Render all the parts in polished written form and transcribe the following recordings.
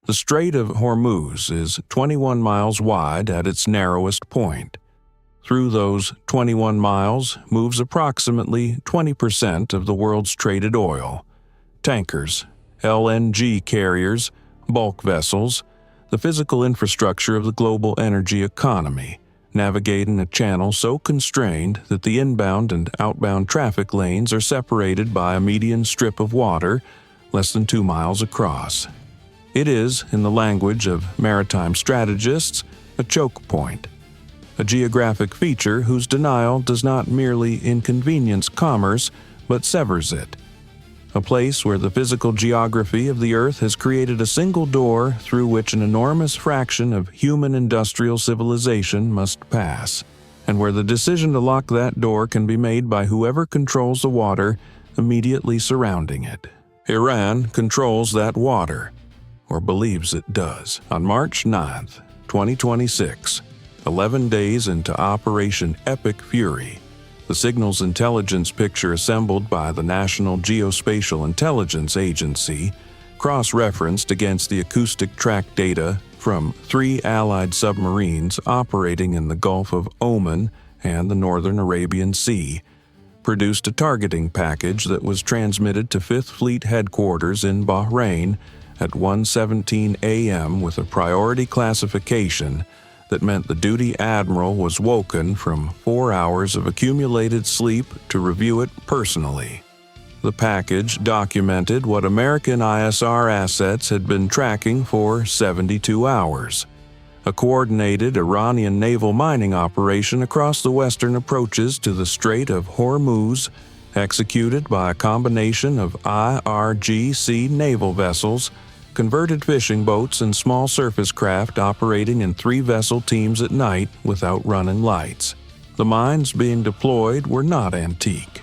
The Strait of Hormuz is 21 miles wide at its narrowest point. Through those 21 miles moves approximately 20% of the world's traded oil. Tankers, LNG carriers, bulk vessels, the physical infrastructure of the global energy economy, navigating a channel so constrained that the inbound and outbound traffic lanes are separated by a median strip of water less than 2 miles across. It is, in the language of maritime strategists, a choke point, a geographic feature whose denial does not merely inconvenience commerce but severs it, a place where the physical geography of the Earth has created a single door through which an enormous fraction of human industrial civilization must pass, and where the decision to lock that door can be made by whoever controls the water immediately surrounding it. Iran controls that water, or believes it does. On March 9, 2026, 11 days into Operation Epic Fury, the signals intelligence picture assembled by the National Geospatial Intelligence Agency, cross-referenced against the acoustic track data from 3 Allied submarines operating in the Gulf of Oman and the Northern Arabian Sea, produced a targeting package that was transmitted to 5th Fleet Headquarters in Bahrain at 1:17 a.m. with a priority classification that meant the duty admiral was woken from 4 hours of accumulated sleep to review it personally. The package documented what American ISR assets had been tracking for 72 hours. A coordinated Iranian naval mining operation across the western approaches to the Strait of Hormuz, executed by a combination of IRGC naval vessels, converted fishing boats and small surface craft operating in 3-vessel teams at night without running lights. The mines being deployed were not antique.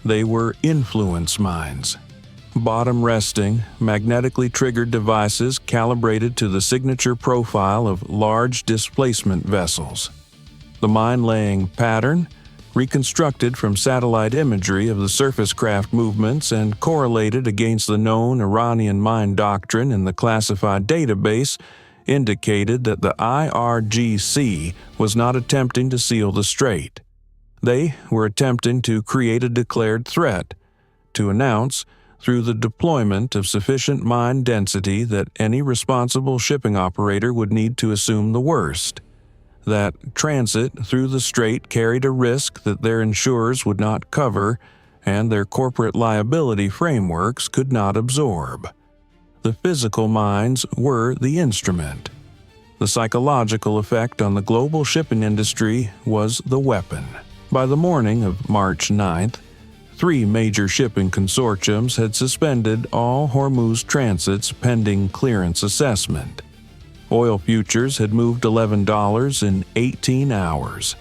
They were influence mines. Bottom-resting, magnetically triggered devices calibrated to the signature profile of large displacement vessels. The mine-laying pattern, reconstructed from satellite imagery of the surface craft movements and correlated against the known Iranian mine doctrine in the classified database, indicated that the IRGC was not attempting to seal the strait. They were attempting to create a declared threat, to announce, through the deployment of sufficient mine density that any responsible shipping operator would need to assume the worst, that transit through the strait carried a risk that their insurers would not cover and their corporate liability frameworks could not absorb. The physical mines were the instrument. The psychological effect on the global shipping industry was the weapon. By the morning of March 9th, 3 major shipping consortiums had suspended all Hormuz transits pending clearance assessment. Oil futures had moved $11 in 18 hours.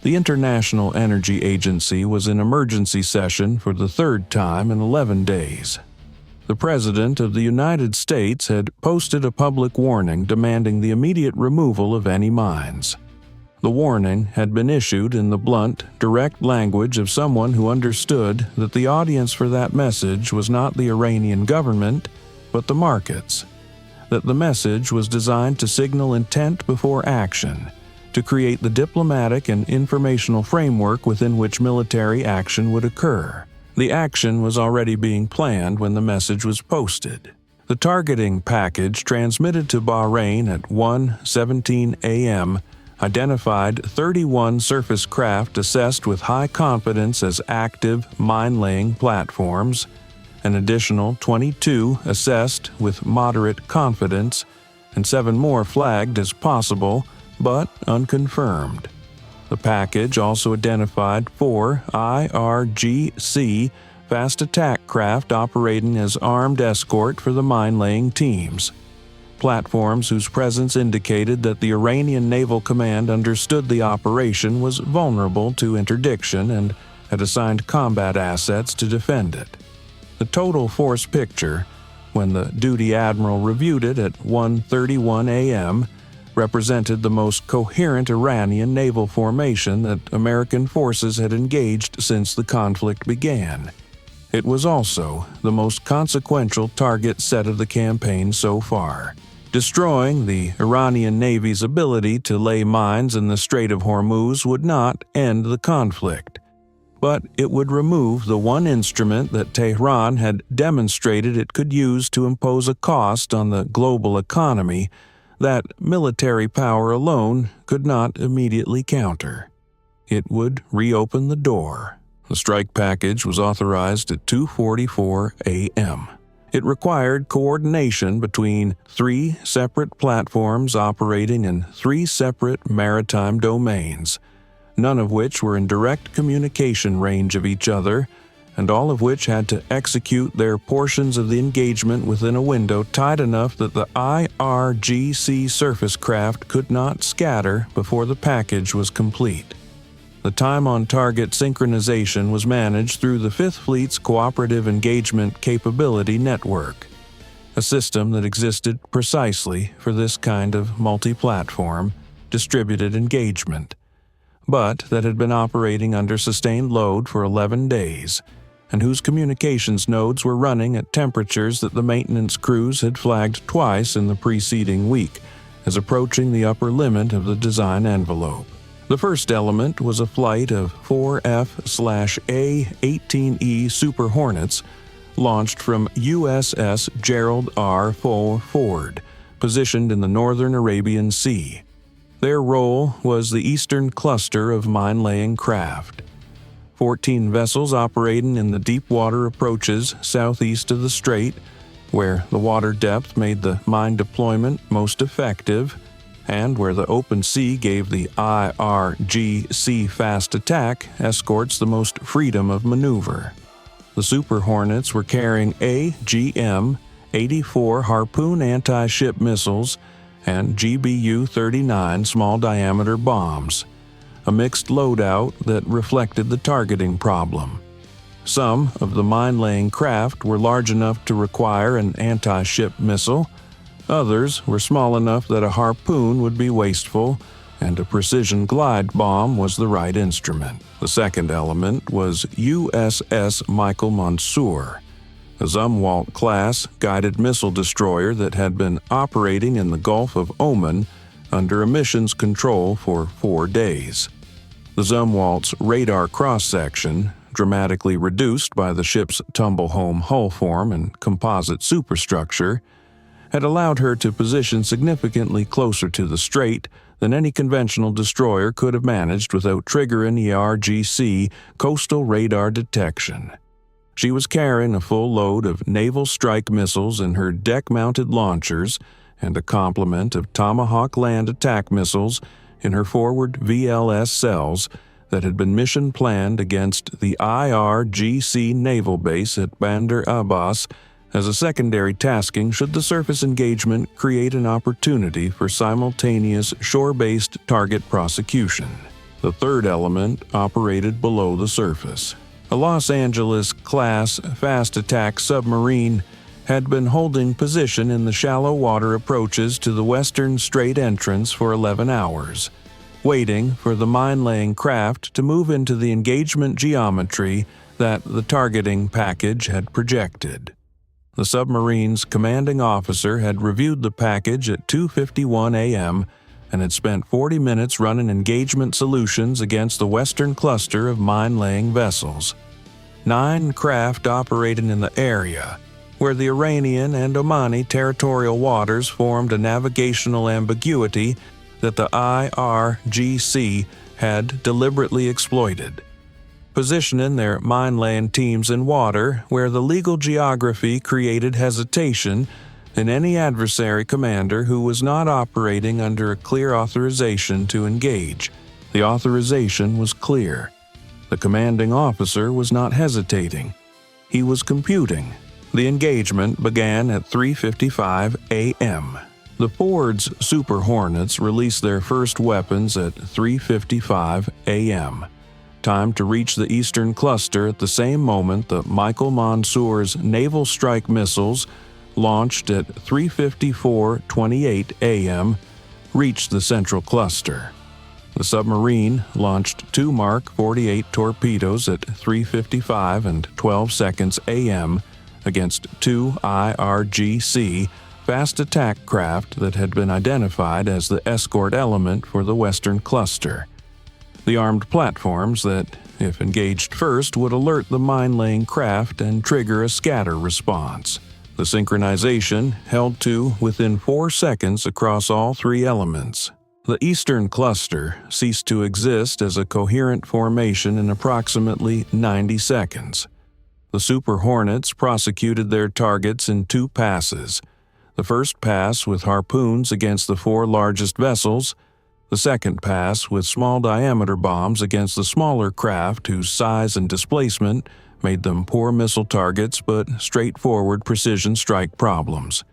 The International Energy Agency was in emergency session for the 3rd time in 11 days. The President of the United States had posted a public warning demanding the immediate removal of any mines. The warning had been issued in the blunt, direct language of someone who understood that the audience for that message was not the Iranian government, but the markets. That the message was designed to signal intent before action, to create the diplomatic and informational framework within which military action would occur. The action was already being planned when the message was posted. The targeting package transmitted to Bahrain at 1:17 a.m. identified 31 surface craft assessed with high confidence as active mine-laying platforms, an additional 22 assessed with moderate confidence, and 7 more flagged as possible but unconfirmed. The package also identified 4 IRGC fast attack craft operating as armed escort for the mine-laying teams. Platforms whose presence indicated that the Iranian Naval Command understood the operation was vulnerable to interdiction and had assigned combat assets to defend it. The total force picture, when the duty admiral reviewed it at 1:31 a.m., represented the most coherent Iranian naval formation that American forces had engaged since the conflict began. It was also the most consequential target set of the campaign so far. Destroying the Iranian Navy's ability to lay mines in the Strait of Hormuz would not end the conflict, but it would remove the one instrument that Tehran had demonstrated it could use to impose a cost on the global economy that military power alone could not immediately counter. It would reopen the door. The strike package was authorized at 2:44 a.m. It required coordination between 3 separate platforms operating in 3 separate maritime domains, none of which were in direct communication range of each other, and all of which had to execute their portions of the engagement within a window tight enough that the IRGC surface craft could not scatter before the package was complete. The time-on-target synchronization was managed through the Fifth Fleet's Cooperative Engagement Capability Network, a system that existed precisely for this kind of multi-platform, distributed engagement, but that had been operating under sustained load for 11 days, and whose communications nodes were running at temperatures that the maintenance crews had flagged twice in the preceding week as approaching the upper limit of the design envelope. The first element was a flight of 4 F/A-18E Super Hornets launched from USS Gerald R forward, positioned in the northern Arabian Sea. Their role was the eastern cluster of mine-laying craft. 14 vessels operating in the deep water approaches southeast of the Strait, where the water depth made the mine deployment most effective, and where the open sea gave the IRGC fast attack escorts the most freedom of maneuver. The Super Hornets were carrying AGM-84 Harpoon anti-ship missiles and GBU-39 small-diameter bombs, a mixed loadout that reflected the targeting problem. Some of the mine-laying craft were large enough to require an anti-ship missile. Others were small enough that a harpoon would be wasteful, and a precision glide bomb was the right instrument. The second element was USS Michael Monsoor, a Zumwalt-class guided missile destroyer that had been operating in the Gulf of Oman under emissions control for 4 days. The Zumwalt's radar cross-section, dramatically reduced by the ship's tumble-home hull form and composite superstructure, had allowed her to position significantly closer to the Strait than any conventional destroyer could have managed without triggering IRGC coastal radar detection. She was carrying a full load of naval strike missiles in her deck-mounted launchers and a complement of Tomahawk land attack missiles in her forward VLS cells that had been mission-planned against the IRGC naval base at Bandar Abbas as a secondary tasking should the surface engagement create an opportunity for simultaneous shore-based target prosecution. The third element operated below the surface. A Los Angeles-class fast-attack submarine had been holding position in the shallow water approaches to the western Strait entrance for 11 hours, waiting for the mine-laying craft to move into the engagement geometry that the targeting package had projected. The submarine's commanding officer had reviewed the package at 2:51 a.m. and had spent 40 minutes running engagement solutions against the western cluster of mine-laying vessels. 9 craft operating in the area, where the Iranian and Omani territorial waters formed a navigational ambiguity that the IRGC had deliberately exploited, positioning their mine-laying teams in water where the legal geography created hesitation in any adversary commander who was not operating under a clear authorization to engage. The authorization was clear. The commanding officer was not hesitating. He was computing. The engagement began at 3:55 a.m. The Ford's Super Hornets released their first weapons at 3:55 a.m. Time to reach the eastern cluster at the same moment that Michael Monsoor's naval strike missiles, launched at 3:54:28 a.m., reached the central cluster. The submarine launched 2 Mark 48 torpedoes at 3:55 and 12 seconds a.m. against 2 IRGC fast attack craft that had been identified as the escort element for the Western Cluster. The armed platforms that, if engaged first, would alert the mine-laying craft and trigger a scatter response. The synchronization held to within 4 seconds across all 3 elements. The Eastern Cluster ceased to exist as a coherent formation in approximately 90 seconds. The Super Hornets prosecuted their targets in 2 passes. The first pass with harpoons against the 4 largest vessels, the second pass with small-diameter bombs against the smaller craft whose size and displacement made them poor missile targets but straightforward precision strike problems.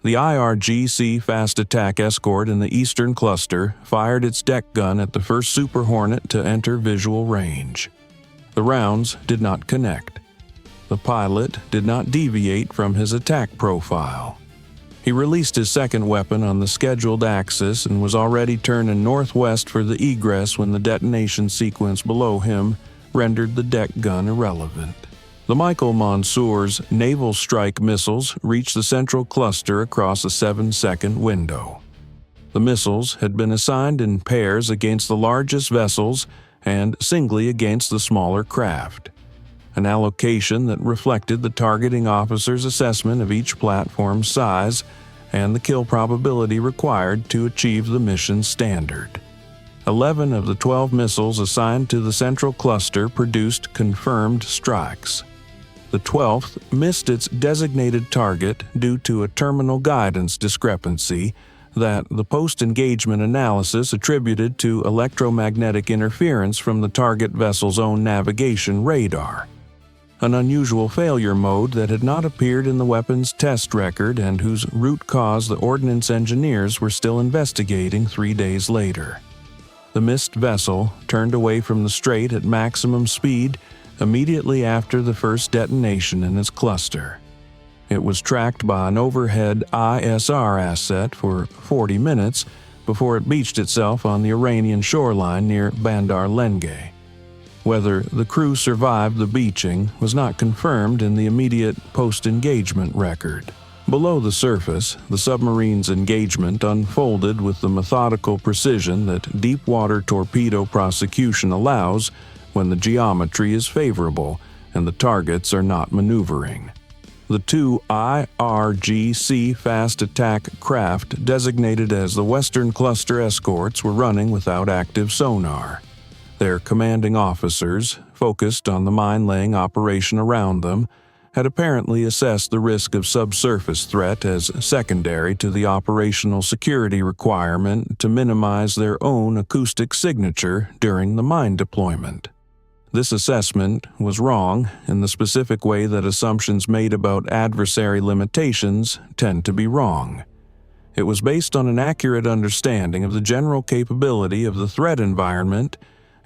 The IRGC fast attack escort in the Eastern Cluster fired its deck gun at the first Super Hornet to enter visual range. The rounds did not connect. The pilot did not deviate from his attack profile. He released his second weapon on the scheduled axis and was already turning northwest for the egress when the detonation sequence below him rendered the deck gun irrelevant. The Michael Monsoor's naval strike missiles reached the central cluster across a 7-second window. The missiles had been assigned in pairs against the largest vessels and singly against the smaller craft, an allocation that reflected the targeting officer's assessment of each platform's size and the kill probability required to achieve the mission standard. 11 of the 12 missiles assigned to the central cluster produced confirmed strikes. The 12th missed its designated target due to a terminal guidance discrepancy that the post-engagement analysis attributed to electromagnetic interference from the target vessel's own navigation radar, an unusual failure mode that had not appeared in the weapon's test record and whose root cause the ordnance engineers were still investigating 3 days later. The missed vessel turned away from the Strait at maximum speed immediately after the first detonation in its cluster. It was tracked by an overhead ISR asset for 40 minutes before it beached itself on the Iranian shoreline near Bandar Lenge. Whether the crew survived the beaching was not confirmed in the immediate post-engagement record. Below the surface, the submarine's engagement unfolded with the methodical precision that deep-water torpedo prosecution allows when the geometry is favorable and the targets are not maneuvering. The 2 IRGC fast attack craft designated as the Western Cluster escorts were running without active sonar. Their commanding officers, focused on the mine-laying operation around them, had apparently assessed the risk of subsurface threat as secondary to the operational security requirement to minimize their own acoustic signature during the mine deployment. This assessment was wrong in the specific way that assumptions made about adversary limitations tend to be wrong. It was based on an accurate understanding of the general capability of the threat environment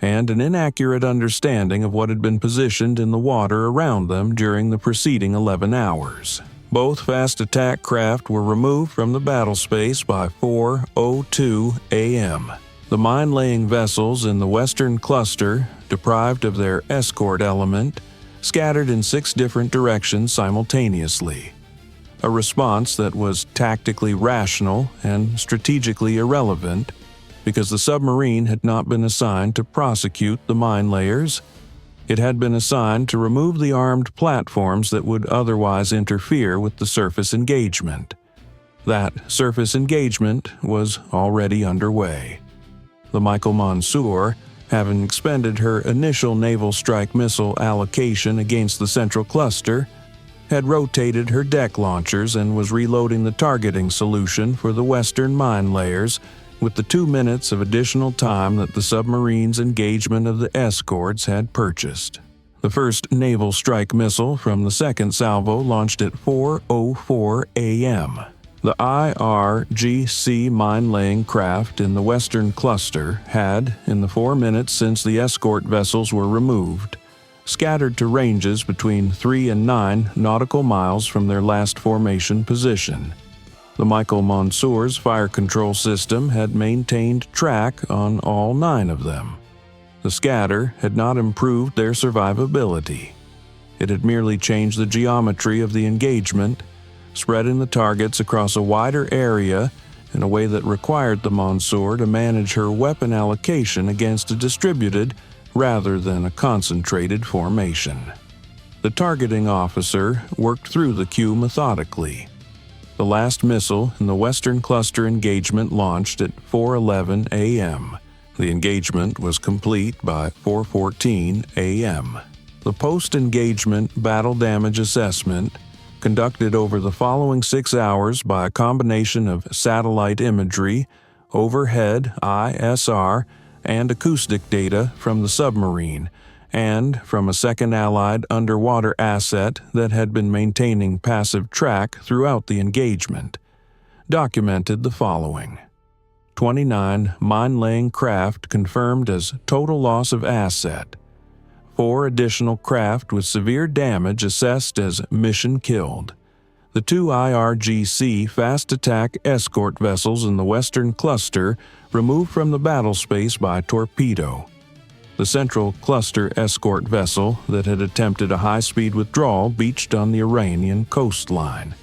and an inaccurate understanding of what had been positioned in the water around them during the preceding 11 hours. Both fast attack craft were removed from the battlespace by 4:02 a.m. The mine-laying vessels in the Western Cluster, deprived of their escort element, scattered in 6 different directions simultaneously, a response that was tactically rational and strategically irrelevant because the submarine had not been assigned to prosecute the mine layers. It had been assigned to remove the armed platforms that would otherwise interfere with the surface engagement. That surface engagement was already underway. The Michael Monsoor, having expended her initial naval strike missile allocation against the central cluster, had rotated her deck launchers and was reloading the targeting solution for the western mine layers with the 2 minutes of additional time that the submarine's engagement of the escorts had purchased. The first naval strike missile from the second salvo launched at 4:04 a.m. The IRGC mine-laying craft in the Western Cluster had, in the 4 minutes since the escort vessels were removed, scattered to ranges between 3 and 9 nautical miles from their last formation position. The Michael Monsoor's fire control system had maintained track on all 9 of them. The scatter had not improved their survivability. It had merely changed the geometry of the engagement, spreading the targets across a wider area in a way that required the Monsoor to manage her weapon allocation against a distributed rather than a concentrated formation. The targeting officer worked through the queue methodically. The last missile in the Western Cluster engagement launched at 4:11 a.m. The engagement was complete by 4:14 a.m. The post-engagement battle damage assessment, conducted over the following 6 hours by a combination of satellite imagery, overhead ISR, and acoustic data from the submarine, and from a second Allied underwater asset that had been maintaining passive track throughout the engagement, documented the following: 29 mine-laying craft confirmed as total loss of asset, 4 additional craft with severe damage assessed as mission killed. The 2 IRGC fast attack escort vessels in the Western Cluster removed from the battlespace by torpedo. The Central Cluster escort vessel that had attempted a high-speed withdrawal beached on the Iranian coastline.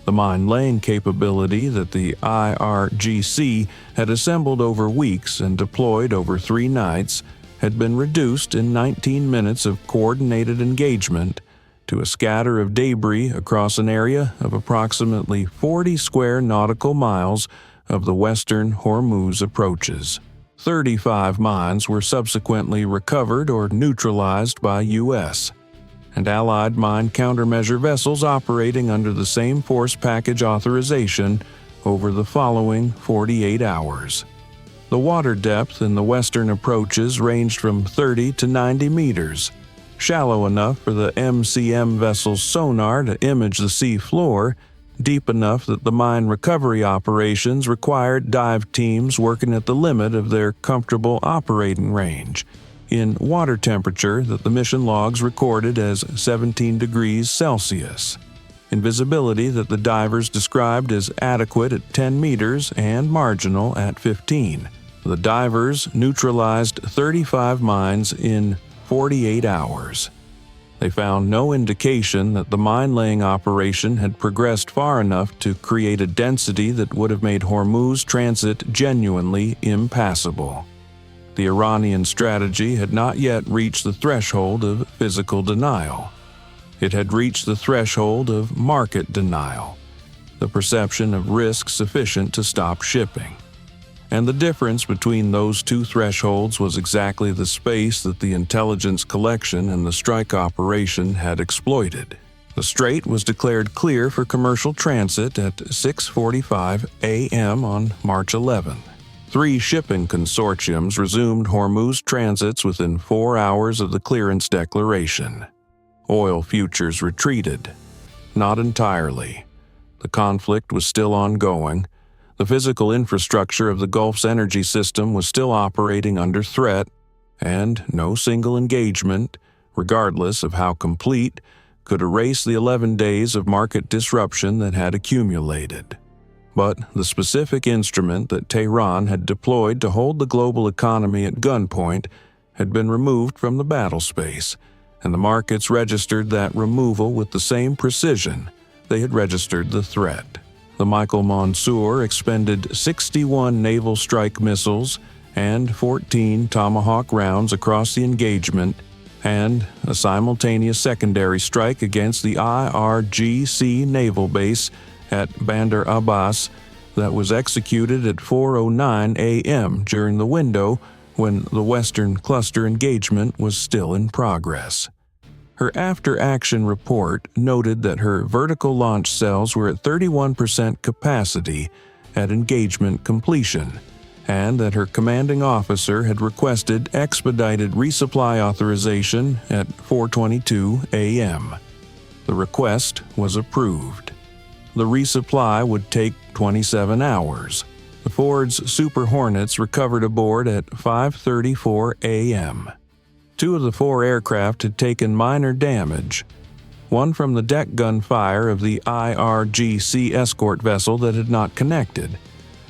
The mine-laying capability that the IRGC had assembled over weeks and deployed over 3 nights had been reduced in 19 minutes of coordinated engagement to a scatter of debris across an area of approximately 40 square nautical miles of the western Hormuz approaches. 35 mines were subsequently recovered or neutralized by U.S. and Allied mine countermeasure vessels operating under the same force package authorization over the following 48 hours. The water depth in the western approaches ranged from 30 to 90 meters, shallow enough for the MCM vessel's sonar to image the sea floor, deep enough that the mine recovery operations required dive teams working at the limit of their comfortable operating range, in water temperature that the mission logs recorded as 17 degrees Celsius, in visibility that the divers described as adequate at 10 meters and marginal at 15. The divers neutralized 35 mines in 48 hours. They found no indication that the mine-laying operation had progressed far enough to create a density that would have made Hormuz transit genuinely impassable. The Iranian strategy had not yet reached the threshold of physical denial. It had reached the threshold of market denial, the perception of risk sufficient to stop shipping. And the difference between those two thresholds was exactly the space that the intelligence collection and the strike operation had exploited. The Strait was declared clear for commercial transit at 6:45 a.m. on March 11th. 3 shipping consortiums resumed Hormuz transits within 4 hours of the clearance declaration. Oil futures retreated. Not entirely. The conflict was still ongoing. The physical infrastructure of the Gulf's energy system was still operating under threat, and no single engagement, regardless of how complete, could erase the 11 days of market disruption that had accumulated. But the specific instrument that Tehran had deployed to hold the global economy at gunpoint had been removed from the battlespace, and the markets registered that removal with the same precision they had registered the threat. The Michael Monsoor expended 61 naval strike missiles and 14 Tomahawk rounds across the engagement, and a simultaneous secondary strike against the IRGC naval base at Bandar Abbas that was executed at 4:09 a.m. during the window when the Western Cluster engagement was still in progress. Her after-action report noted that her vertical launch cells were at 31% capacity at engagement completion, and that her commanding officer had requested expedited resupply authorization at 4:22 a.m. The request was approved. The resupply would take 27 hours. The Ford's Super Hornets recovered aboard at 5:34 a.m. 2 of the 4 aircraft had taken minor damage, one from the deck gun fire of the IRGC escort vessel that had not connected,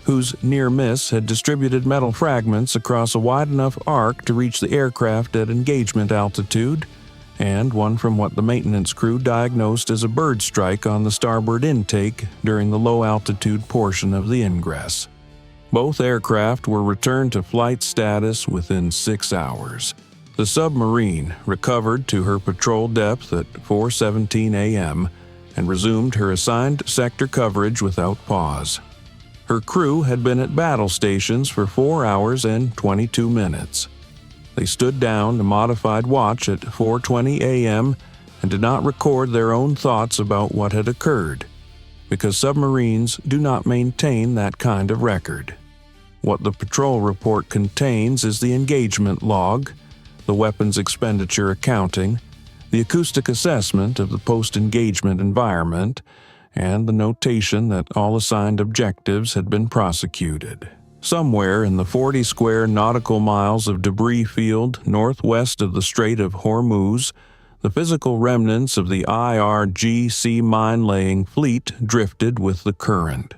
whose near miss had distributed metal fragments across a wide enough arc to reach the aircraft at engagement altitude, and one from what the maintenance crew diagnosed as a bird strike on the starboard intake during the low-altitude portion of the ingress. Both aircraft were returned to flight status within 6 hours. The submarine recovered to her patrol depth at 4:17 a.m. and resumed her assigned sector coverage without pause. Her crew had been at battle stations for 4 hours and 22 minutes. They stood down to modified watch at 4:20 a.m. and did not record their own thoughts about what had occurred, because submarines do not maintain that kind of record. What the patrol report contains is the engagement log, the weapons expenditure accounting, the acoustic assessment of the post-engagement environment, and the notation that all assigned objectives had been prosecuted. Somewhere in the 40 square nautical miles of debris field northwest of the Strait of Hormuz, the physical remnants of the IRGC mine-laying fleet drifted with the current.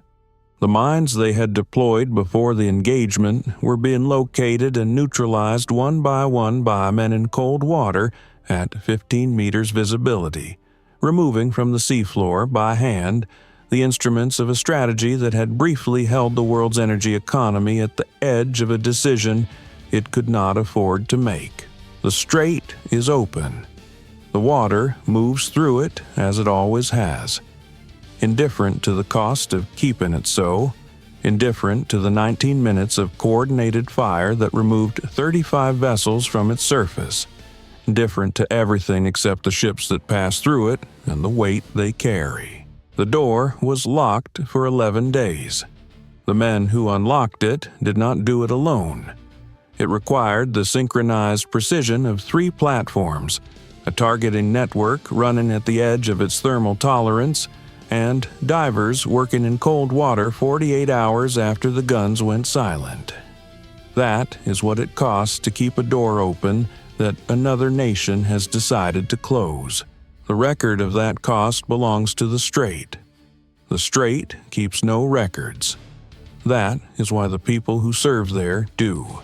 The mines they had deployed before the engagement were being located and neutralized one by men in cold water at 15 meters visibility, removing from the seafloor by hand the instruments of a strategy that had briefly held the world's energy economy at the edge of a decision it could not afford to make. The Strait is open. The water moves through it as it always has. Indifferent to the cost of keeping it so, indifferent to the 19 minutes of coordinated fire that removed 35 vessels from its surface, indifferent to everything except the ships that pass through it and the weight they carry. The door was locked for 11 days. The men who unlocked it did not do it alone. It required the synchronized precision of 3 platforms, a targeting network running at the edge of its thermal tolerance, and divers working in cold water 48 hours after the guns went silent. That is what it costs to keep a door open that another nation has decided to close. The record of that cost belongs to the Strait. The Strait keeps no records. That is why the people who serve there do.